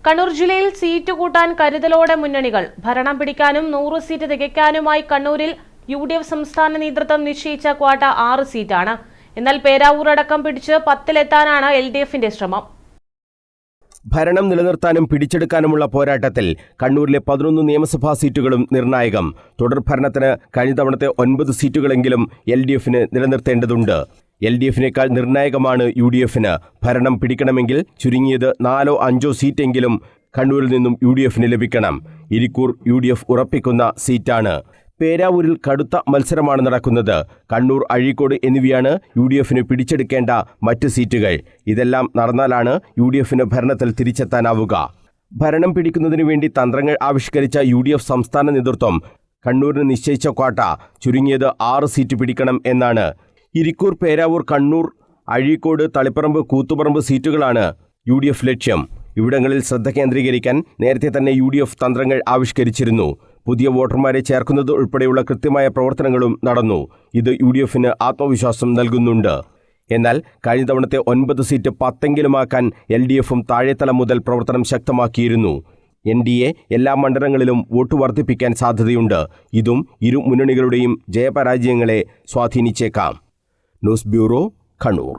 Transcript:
കണ്ണൂർ ജില്ലയിൽ സീറ്റ് കൂട്ടാൻ കരുതലോടെ മുന്നണികൾ. ഭരണം പിടിക്കാനും 100 സീറ്റ് തികയ്ക്കാനുമായി കണ്ണൂരിൽ UDF സംസ്ഥാന നേതൃത്വം നിശ്ചയിച്ച ക്വാട്ട 6 സീറ്റാണ്. എന്നാൽ പേരാവൂർ അടക്കം പിടിച്ച് 10-ലെത്താനാണ് LDFന്റെ ശ്രമം. ഭരണം നിലനിർത്താനും പിടിച്ചെടുക്കാനുമുള്ള പോരാട്ടത്തിൽ കണ്ണൂരിലെ 11 നിയമസഭാ സീറ്റുകളും നിർണായകം. തുടർഭരണത്തിന് കഴിഞ്ഞ തവണത്തെ 9 സീറ്റുകളെങ്കിലും LDFന് നിലനിർത്തേണ്ടതുണ്ട്. LDFനേക്കാൾ നിർണായകമാണ് UDFന്. ഭരണം പിടിക്കണമെങ്കിൽ ചുരുങ്ങിയത് 4-5 സീറ്റെങ്കിലും കണ്ണൂരിൽ നിന്നും UDFന് ലഭിക്കണം. ഇരിക്കൂർ UDF ഉറപ്പിക്കുന്ന സീറ്റാണ്. പേരാവൂരിൽ കടുത്ത മത്സരമാണ് നടക്കുന്നത്. കണ്ണൂർ, അഴീക്കോട് എന്നിവയാണ് UDFന് പിടിച്ചെടുക്കേണ്ട മറ്റ് സീറ്റുകൾ. ഇതെല്ലാം നടന്നാലാണ് UDFന് ഭരണത്തിൽ തിരിച്ചെത്താനാവുക. ഭരണം പിടിക്കുന്നതിനു വേണ്ടി തന്ത്രങ്ങൾ ആവിഷ്കരിച്ച UDF സംസ്ഥാന നേതൃത്വം കണ്ണൂരിന് നിശ്ചയിച്ച ക്വാട്ട ചുരുങ്ങിയത് 6 സീറ്റ് പിടിക്കണം എന്നാണ്. ഇരിക്കൂർ, പേരാവൂർ, കണ്ണൂർ, അഴീക്കോട്, തളിപ്പറമ്പ്, കൂത്തുപറമ്പ് സീറ്റുകളാണ് UDF ലക്ഷ്യം. ഇവിടങ്ങളിൽ ശ്രദ്ധ കേന്ദ്രീകരിക്കാൻ നേരത്തെ തന്നെ UDF തന്ത്രങ്ങൾ ആവിഷ്കരിച്ചിരുന്നു. പുതിയ വോട്ടർമാരെ ചേർക്കുന്നത് ഉൾപ്പെടെയുള്ള കൃത്യമായ പ്രവർത്തനങ്ങളും നടന്നു. ഇത് UDFന് ആത്മവിശ്വാസം നൽകുന്നുണ്ട്. എന്നാൽ കഴിഞ്ഞ തവണത്തെ 9 സീറ്റ് 10എങ്കിലുമാക്കാൻ LDFും താഴെത്തലം മുതൽ പ്രവർത്തനം ശക്തമാക്കിയിരുന്നു. NDA എല്ലാ മണ്ഡലങ്ങളിലും വോട്ട് വർദ്ധിപ്പിക്കാൻ സാധ്യതയുണ്ട്. ഇതും ഇരു മുന്നണികളുടെയും ജയപരാജയങ്ങളെ സ്വാധീനിച്ചേക്കാം. News bureau, Kannur.